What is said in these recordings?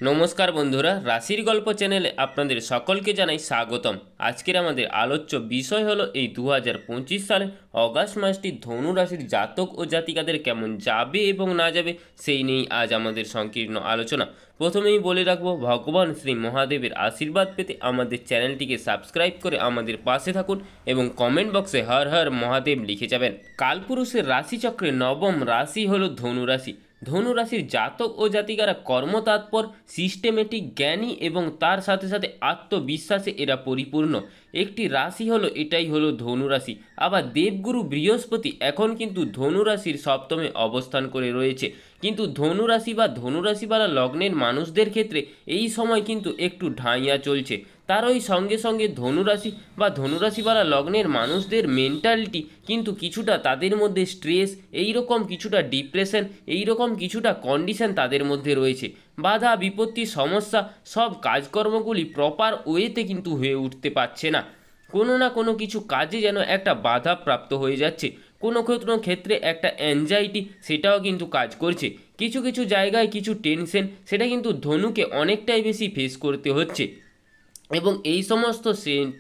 নমস্কার বন্ধুরা, রাশির গল্প চ্যানেলে আপনাদের সকলকে জানাই স্বাগতম। আজকের আমাদের আলোচ্য বিষয় হলো এই 2025 সালের অগাস্ট মাসটি ধনু রাশির জাতক ও জাতিকাদের কেমন যাবে এবং না যাবে সেই নিয়েই আজ আমাদের সংকীর্ণ আলোচনা। প্রথমেই বলে রাখবো, ভগবান শ্রী মহাদেবের আশীর্বাদ পেতে আমাদের চ্যানেলটিকে সাবস্ক্রাইব করে আমাদের পাশে থাকুন এবং কমেন্ট বক্সে হর হর মহাদেব লিখে যাবেন। কালপুরুষের রাশিচক্রে নবম রাশি হলো ধনু রাশি। ধনু রাশির জাতক ও জাতিকারা কর্মতৎপর, সিস্টেমেটিক, জ্ঞানী এবং তার সাথে সাথে আত্মবিশ্বাসে এরা পরিপূর্ণ একটি রাশি হলো এটাই হলো ধনু রাশি। আবার দেবগুরু বৃহস্পতি এখন কিন্তু ধনু রাশির সপ্তমে অবস্থান করে রয়েছে, কিন্তু ধনু রাশি বা ধনুরাশিওয়ালা লগ্নের মানুষদের ক্ষেত্রে এই সময় কিন্তু একটু ঢাইয়া চলছে। তার ওই সঙ্গে সঙ্গে ধনুরাশি বা ধনুরাশিওয়ালা লগ্নের মানুষদের মেন্টালিটি কিন্তু কিছুটা, তাদের মধ্যে স্ট্রেস, এইরকম কিছুটা ডিপ্রেশন, এইরকম কিছুটা কন্ডিশন তাদের মধ্যে রয়েছে। বাধা বিপত্তি সমস্যা, সব কাজকর্মগুলি প্রপার ওয়েতে কিন্তু হয়ে উঠতে পারছে না। কোনো না কোনো কিছু কাজে যেন একটা বাধা প্রাপ্ত হয়ে যাচ্ছে, কোনো ক্ষেত্রে একটা অ্যাংজাইটি সেটাও কিন্তু কাজ করছে। কিছু কিছু জায়গায় কিছু টেনশন, সেটা কিন্তু ধনুকে অনেকটাই বেশি ফেস করতে হচ্ছে এবং এই সমস্ত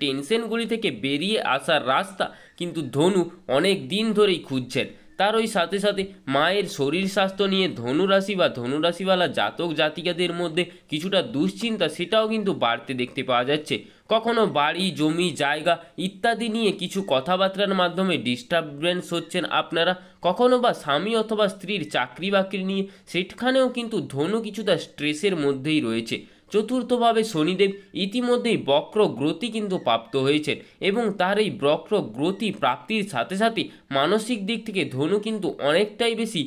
টেনশনগুলি থেকে বেরিয়ে আসার রাস্তা কিন্তু ধনু অনেক দিন ধরেই খুঁজছেন। তার ওই সাথে সাথে মায়ের শরীর স্বাস্থ্য নিয়ে ধনুরাশি বা ধনুরাশিওয়ালা জাতক জাতিকাদের মধ্যে কিছুটা দুশ্চিন্তা সেটাও কিন্তু বাড়তে দেখতে পাওয়া যাচ্ছে। কখনো বাড়ি জমি জায়গা ইত্যাদি নিয়ে কিছু কথাবার্তার মাধ্যমে ডিস্টারবেন্স হচ্ছেন আপনারা, কখনো বা স্বামী অথবা স্ত্রীর চাকরি বাকরি নিয়ে সেখানেও কিন্তু ধনু কিছুটা স্ট্রেসের মধ্যেই রয়েছে। চতুর্থভাবে শনিদেব ইতিমধ্যেই বক্র গ্রতি কিন্তু প্রাপ্ত হয়েছেন এবং তার এই বক্র গ্রতি প্রাপ্তির সাথে সাথে মানসিক দিক থেকে ধনু কিন্তু অনেকটাই বেশি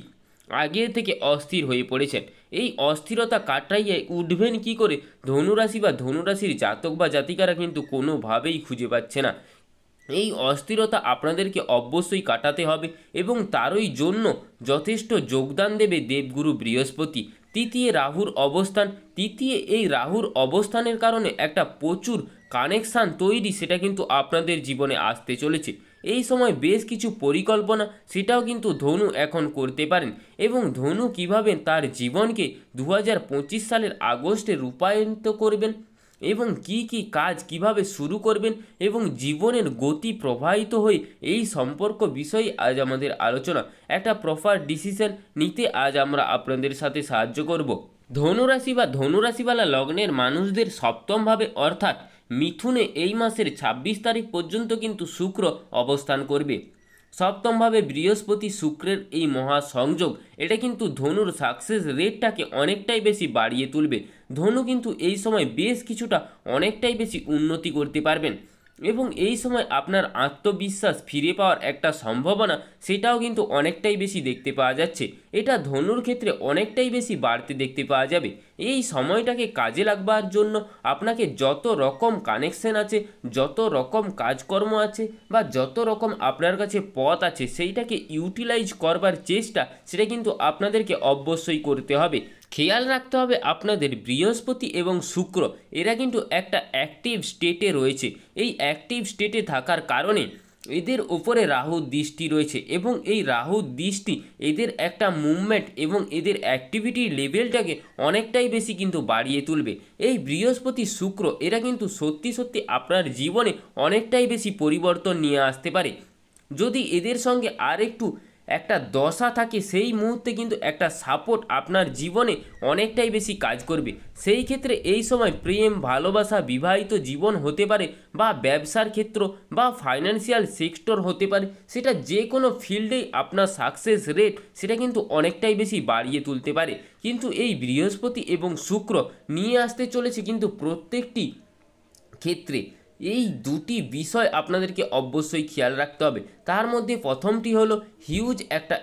আগে থেকে অস্থির হয়ে পড়েছেন। এই অস্থিরতা কাটাইয়ে উঠবেন কি করে ধনুরাশি বা ধনুরাশির জাতক বা জাতিকারা কিন্তু কোনোভাবেই খুঁজে পাচ্ছে না। এই অস্থিরতা আপনাদেরকে অবশ্যই কাটাতে হবে এবং তারই জন্য যথেষ্ট যোগদান দেবে দেবগুরু বৃহস্পতি। তৃতীয় রাহুর অবস্থান, তৃতীয় এই রাহুর অবস্থানের কারণে একটা প্রচুর কানেকশান তৈরি সেটা কিন্তু আপনাদের জীবনে আসতে চলেছে। এই সময় বেশ কিছু পরিকল্পনা সেটাও কিন্তু ধনু এখন করতে পারেন এবং ধনু কিভাবে তার জীবনকে 2025 সালের আগস্টে রূপায়িত করবেন এবং কি কি কাজ কিভাবে শুরু করবেন এবং জীবনের গতি প্রবাহিত হয়ে এই সম্পর্ক বিষয়ে আজ আমাদের আলোচনা। একটা প্রপার ডিসিশন নিতে আজ আমরা আপনাদের সাথে সাহায্য করব। ধনুরাশি বা ধনুরাশিওয়ালা লগ্নের মানুষদের সপ্তমভাবে অর্থাৎ মিথুনে এই মাসের 26 তারিখ পর্যন্ত কিন্তু শুক্র অবস্থান করবে। সপ্তমভাবে বৃহস্পতি শুক্রের এই মহাসংযোগ এটা কিন্তু ধনুর সাকসেস রেটটাকে অনেকটাই বেশি বাড়িয়ে তুলবে। ধনু কিন্তু এই সময় বেশ কিছুটা অনেকটাই বেশি উন্নতি করতে পারবেন এবং এই সময় আপনার আত্মবিশ্বাস ফিরে পাওয়ার একটা সম্ভাবনা সেটাও কিন্তু অনেকটাই বেশি দেখতে পাওয়া যাচ্ছে। এটা ধনুর ক্ষেত্রে অনেকটাই বেশি বাড়তে দেখতে পাওয়া যাবে। এই সময়টাকে কাজে লাগবার জন্য আপনাকে যত রকম কানেকশন আছে, যত রকম কাজকর্ম আছে বা যত রকম আপনার কাছে পথ আছে সেইটাকে ইউটিলাইজ করবার চেষ্টা সেটা কিন্তু আপনাদেরকে অবশ্যই করতে হবে। খেয়াল রাখতে হবে আপনাদের বৃহস্পতি এবং শুক্র এরা কিন্তু একটা অ্যাক্টিভ স্টেটে রয়েছে। এই অ্যাক্টিভ স্টেটে থাকার কারণে এদের ওপরে রাহুর দৃষ্টি রয়েছে এবং এই রাহুর দৃষ্টি এদের একটা মুভমেন্ট এবং এদের অ্যাক্টিভিটির লেভেলটাকে অনেকটাই বেশি কিন্তু বাড়িয়ে তুলবে। এই বৃহস্পতি শুক্র এরা কিন্তু সত্যি সত্যি আপনার জীবনে অনেকটাই বেশি পরিবর্তন নিয়ে আসতে পারে। যদি এদের সঙ্গে আর একটু একটা দশা থাকে সেই মুহূর্তে কিন্তু একটা সাপোর্ট আপনার জীবনে অনেকটাই বেশি কাজ করবে। সেই ক্ষেত্রে এই সময় প্রেম ভালোবাসা বিবাহিত জীবন হতে পারে বা ব্যবসার ক্ষেত্র বা ফাইন্যান্সিয়াল সেক্টর হতে পারে, সেটা যে কোনো ফিল্ডেই আপনার সাকসেস রেট সেটা কিন্তু অনেকটাই বেশি বাড়িয়ে তুলতে পারে। কিন্তু এই বৃহস্পতি এবং শুক্র নিয়ে আসতে চলেছে কিন্তু প্রত্যেকটি ক্ষেত্রে এই দুটি বিষয় আপনাদেরকে অবশ্যই খেয়াল রাখতে হবে। তার মধ্যে প্রথমটি হলো হিউজ একটা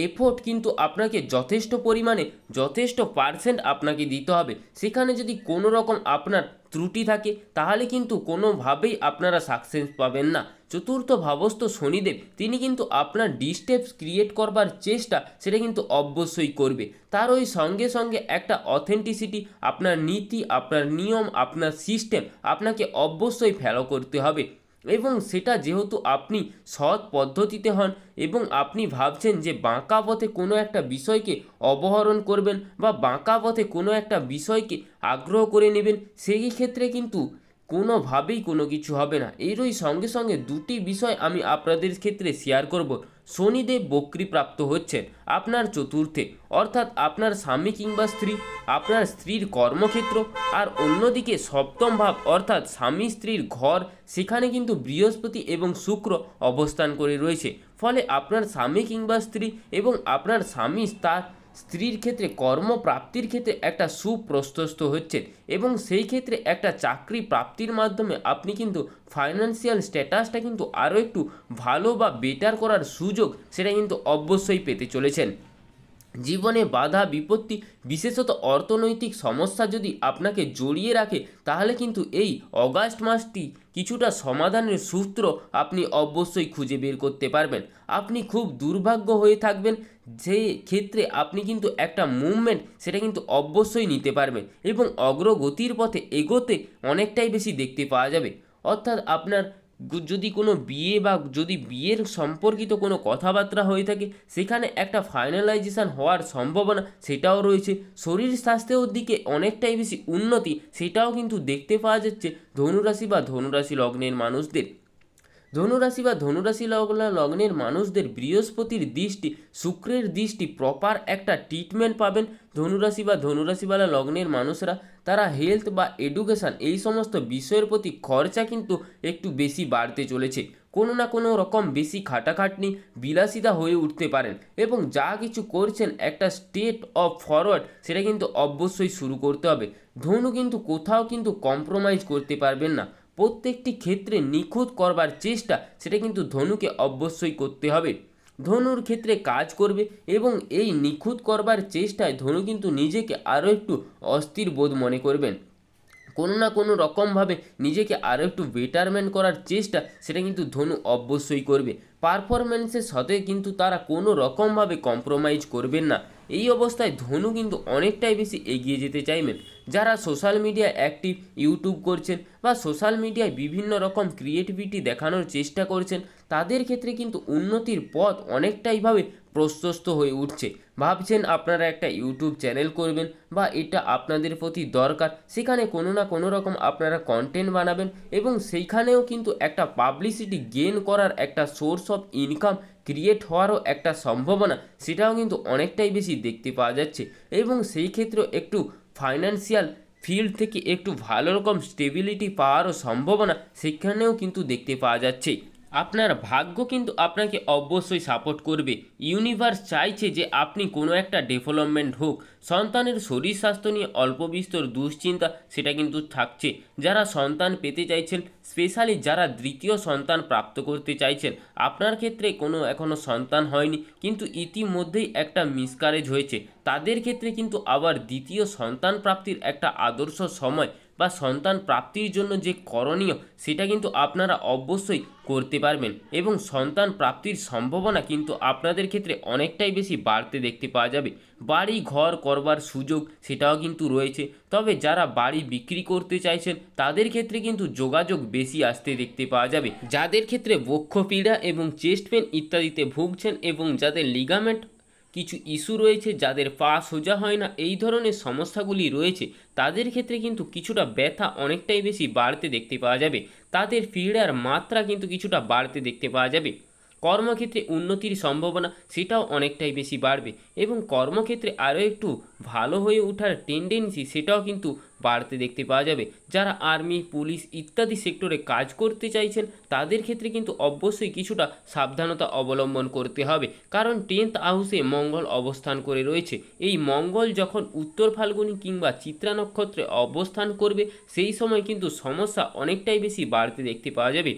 এফোর্ট কিন্তু আপনাকে যথেষ্ট পরিমাণে যথেষ্ট পার্সেন্ট আপনাকে দিতে হবে। সেখানে যদি কোনো রকম আপনার ত্রুটি থাকে তাহলে কিন্তু কোনোভাবেই আপনারা সাকসেস পাবেন না। চতুর্থ ভাবস্থ শনিদেব তিনি কিন্তু আপনার ডিস্টার্বস ক্রিয়েট করবার চেষ্টা সেটা কিন্তু অবশ্যই করবে। তার ওই সঙ্গে সঙ্গে একটা অথেন্টিসিটি, আপনার নীতি, আপনার নিয়ম, আপনার সিস্টেম আপনাকে অবশ্যই ফলো করতে হবে। এবং সেটা যেহেতু আপনি সৎ পদ্ধতিতে হন এবং আপনি ভাবছেন যে বাঁকা পথে কোনো একটা বিষয়কে অবহরণ করবেন বা বাঁকা পথে কোনো একটা বিষয়কে আগ্রহ করে নেবেন, সেই ক্ষেত্রে কিন্তু কোনোভাবেই কোনো কিছু হবে না। এরই সঙ্গে সঙ্গে দুটি বিষয় আমি আপনাদের ক্ষেত্রে শেয়ার করব। শনিদেব বক্রীপ্রাপ্ত হচ্ছেন আপনার চতুর্থে, অর্থাৎ আপনার স্বামী কিংবা স্ত্রী, আপনার স্ত্রীর কর্মক্ষেত্র, আর অন্যদিকে সপ্তম ভাব অর্থাৎ স্বামী স্ত্রীর ঘর, সেখানে কিন্তু বৃহস্পতি এবং শুক্র অবস্থান করে রয়েছে। ফলে আপনার স্বামী কিংবা স্ত্রী এবং আপনার স্বামী তার স্ত্রীর ক্ষেত্রে কর্মপ্রাপ্তির ক্ষেত্রে একটা সুপ্রশস্ত হচ্ছেন এবং সেই ক্ষেত্রে একটা চাকরি প্রাপ্তির মাধ্যমে আপনি কিন্তু ফাইন্যান্সিয়াল স্ট্যাটাসটা কিন্তু আরও একটু ভালো বা বেটার করার সুযোগ সেটা কিন্তু অবশ্যই পেতে চলেছেন। জীবনে বাধা বিপত্তি, বিশেষত অর্থনৈতিক সমস্যা যদি আপনাকে জড়িয়ে রাখে, তাহলে কিন্তু এই অগাস্ট মাসটি কিছুটা সমাধানের সূত্র আপনি অবশ্যই খুঁজে বের করতে পারবেন। আপনি খুব দুর্ভাগ্য হয়ে থাকবেন, যে ক্ষেত্রে আপনি কিন্তু একটা মুভমেন্ট সেটা কিন্তু অবশ্যই নিতে পারবেন এবং অগ্রগতির পথে এগোতে অনেকটাই বেশি দেখতে পাওয়া যাবে। অর্থাৎ আপনার যদি কোনো বিয়ে বা যদি বিয়ের সম্পর্কিত কোনো কথাবার্তা হয়ে থাকে, সেখানে একটা ফাইনালাইজেশন হওয়ার সম্ভাবনা সেটাও রয়েছে। শরীর স্বাস্থ্যের দিকে অনেকটাই বেশি উন্নতি সেটাও কিন্তু দেখতে পাওয়া যাচ্ছে ধনুরাশি বা ধনুরাশি লগ্নের মানুষদের। ধনুরাশি বা ধনুরাশি লগ্নের মানুষদের বৃহস্পতির দৃষ্টি, শুক্রের দৃষ্টি, প্রপার একটা ট্রিটমেন্ট পাবেন। ধনুরাশি বা ধনুরাশিওয়ালা লগ্নের মানুষরা তারা হেলথ বা এডুকেশান এই সমস্ত বিষয়ের প্রতি খরচা কিন্তু একটু বেশি বাড়তে চলেছে। কোনো না কোনো রকম বেশি খাটাখাটনি বিলাসিতা হয়ে উঠতে পারেন এবং যা কিছু করছেন একটা স্টেট অফ ফরওয়ার্ড সেটা কিন্তু অবশ্যই শুরু করতে হবে। ধনু কিন্তু কোথাও কিন্তু কম্প্রোমাইজ করতে পারবেন না, প্রত্যেকটি ক্ষেত্রে নিখুঁত করবার চেষ্টা সেটা কিন্তু ধনুকে অবশ্যই করতে হবে। ধনুর ক্ষেত্রে কাজ করবে এবং এই নিখুঁত করবার চেষ্টায় ধনু কিন্তু নিজেকে আরও একটু অস্থির বোধ মনে করবেন। কোনো না কোনো রকমভাবে নিজেকে আরও একটু বেটারমেন্ট করার চেষ্টা সেটা কিন্তু ধনু অবশ্যই করবে। পারফরমেন্সের সাথে কিন্তু তারা কোনো রকমভাবে কম্প্রোমাইজ করবেন না। এই অবস্থায় ধনু কিন্তু অনেকটাই বেশি এগিয়ে যেতে চাইবেন। যারা সোশ্যাল মিডিয়ায় অ্যাক্টিভ, ইউটিউব করছেন বা সোশ্যাল মিডিয়ায় বিভিন্ন রকম ক্রিয়েটিভিটি দেখানোর চেষ্টা করছেন, তাদের ক্ষেত্রে কিন্তু উন্নতির পথ অনেকটাইভাবে প্রশস্ত হয়ে উঠছে। ভাবছেন আপনারা একটা ইউটিউব চ্যানেল করবেন বা এটা আপনাদের প্রতি দরকার, সেখানে কোনো না কোনো রকম আপনারা কন্টেন্ট বানাবেন এবং সেইখানেও কিন্তু একটা পাবলিসিটি গেইন করার একটা সোর্স অফ ইনকাম ক্রিয়েট হওয়ারও একটা সম্ভাবনা সেটাও কিন্তু অনেকটাই বেশি দেখতে পাওয়া যাচ্ছে এবং সেই ক্ষেত্রেও একটু ফাইন্যান্সিয়াল ফিল্ড থেকে একটু ভালো রকম স্টেবিলিটি পাওয়ারও সম্ভাবনা সেখানেও কিন্তু দেখতে পাওয়া যাচ্ছে। আপনার ভাগ্য কিন্তু আপনাকে অবশ্যই সাপোর্ট করবে। ইউনিভার্স চাইছে যে আপনি কোনো একটা ডেভেলপমেন্ট হোক। সন্তানের শরীর স্বাস্থ্য নিয়ে অল্প বিস্তর দুশ্চিন্তা সেটা কিন্তু থাকছে। যারা সন্তান পেতে চাইছেন, স্পেশালি যারা দ্বিতীয় সন্তান প্রাপ্ত করতে চাইছেন, আপনার ক্ষেত্রে কোনো এখনও সন্তান হয়নি কিন্তু ইতিমধ্যেই একটা মিসক্যারেজ হয়েছে, তাদের ক্ষেত্রে কিন্তু আবার দ্বিতীয় সন্তান প্রাপ্তির একটা আদর্শ সময় বা সন্তান প্রাপ্তির জন্য যে করণীয় সেটা কিন্তু আপনারা অবশ্যই করতে পারবেন এবং সন্তান প্রাপ্তির সম্ভাবনা কিন্তু আপনাদের ক্ষেত্রে অনেকটাই বেশি বাড়তে দেখতে পাওয়া যাবে। বাড়ি ঘর করবার সুযোগ সেটাও কিন্তু রয়েছে, তবে যারা বাড়ি বিক্রি করতে চাইছেন তাদের ক্ষেত্রে কিন্তু যোগাযোগ বেশি আসতে দেখতে পাওয়া যাবে। যাদের ক্ষেত্রে বক্ষ পীড়া এবং চেস্ট পেন ইত্যাদিতে ভুগছেন এবং যাদের লিগামেন্ট কিছু ইস্যু রয়েছে, যাদের পা সোজা হয় না, এই ধরনের সমস্যাগুলি রয়েছে, তাদের ক্ষেত্রে কিন্তু কিছুটা ব্যথা অনেকটাই বেশি বাড়তে দেখতে পাওয়া যাবে। তাদের পীড়ার মাত্রা কিন্তু কিছুটা বাড়তে দেখতে পাওয়া যাবে। কর্মক্ষেত্রে উন্নতির সম্ভাবনা সেটাও অনেকটাই বেশি বাড়বে এবং কর্মক্ষেত্রে আরও একটু ভালো হয়ে ওঠার টেন্ডেন্সি সেটাও কিন্তু বাড়তে দেখতে পাওয়া যাবে। যারা আর্মি, পুলিশ ইত্যাদি সেক্টরে কাজ করতে চাইছেন তাদের ক্ষেত্রে কিন্তু অবশ্যই কিছুটা সাবধানতা অবলম্বন করতে হবে, কারণ 10th হাউসে মঙ্গল অবস্থান করে রয়েছে। এই মঙ্গল যখন উত্তর ফাল্গুনী কিংবা চিত্রা নক্ষত্রে অবস্থান করবে, সেই সময় কিন্তু সমস্যা অনেকটাই বেশি বাড়তে দেখতে পাওয়া যাবে।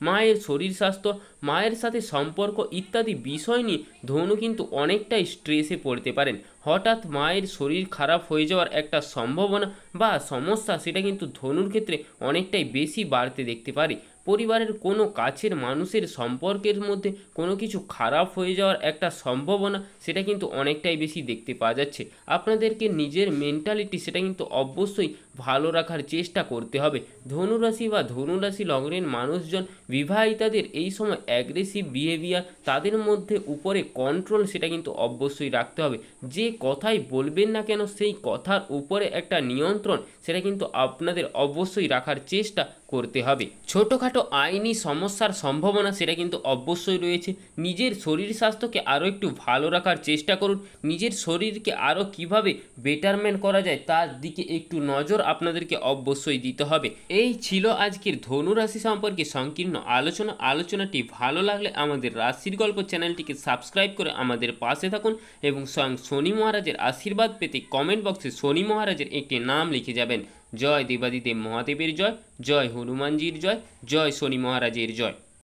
মায়ের শরীর স্বাস্থ্য, মায়ের সাথে সম্পর্ক ইত্যাদি বিষয় নিয়ে ধনু কিন্তু অনেকটাই স্ট্রেসে পড়তে পারেন। হঠাৎ মায়ের শরীর খারাপ হয়ে যাওয়ার একটা সম্ভাবনা বা সমস্যা সেটা কিন্তু ধনুর ক্ষেত্রে অনেকটাই বেশি বাড়তে দেখতে পারে। পরিবারের কোনো কাছের মানুষের সম্পর্কের মধ্যে কোনো কিছু খারাপ হয়ে যাওয়ার একটা সম্ভাবনা সেটা কিন্তু অনেকটাই বেশি দেখতে পাওয়া যাচ্ছে। আপনাদেরকে নিজের মেন্টালিটি সেটা কিন্তু অবশ্যই ভালো রাখার চেষ্টা করতে হবে। ধনুরাশি বা ধনুরাশি লগ্নের মানুষজন বিবাহিতাদের এই সময় অ্যাগ্রেসিভ বিহেভিয়ার, তাদের মধ্যে উপরে কন্ট্রোল সেটা কিন্তু অবশ্যই রাখতে হবে। যে কথাই বলবেন না কেন সেই কথার উপরে একটা নিয়ন্ত্রণ সেটা কিন্তু আপনাদের অবশ্যই রাখার চেষ্টা করতে হবে। ছোটোখাটো আইনি সমস্যার সম্ভাবনা সেটা কিন্তু অবশ্যই রয়েছে। নিজের শরীর স্বাস্থ্যকে আরও একটু ভালো রাখার চেষ্টা করুন। নিজের শরীরকে আরও কিভাবে বেটারমেন্ট করা যায় তার দিকে একটু নজর আপনাদেরকে অবশ্যই দিতে হবে। এই ছিল আজকের ধনুরাশি সম্পর্কে সংকীর্ণ আলোচনাটি ভালো লাগলে আমাদের রাশির গল্প চ্যানেলটিকে সাবস্ক্রাইব করে আমাদের পাশে থাকুন এবং স্বয়ং শনি মহারাজের আশীর্বাদ পেতে কমেন্ট বক্সে শনি মহারাজের একটি নাম লিখে যাবেন। জয় দেবাদিদেব মহাদেবের জয়, জয় হনুমানজির জয়, জয় শনি মহারাজের জয়।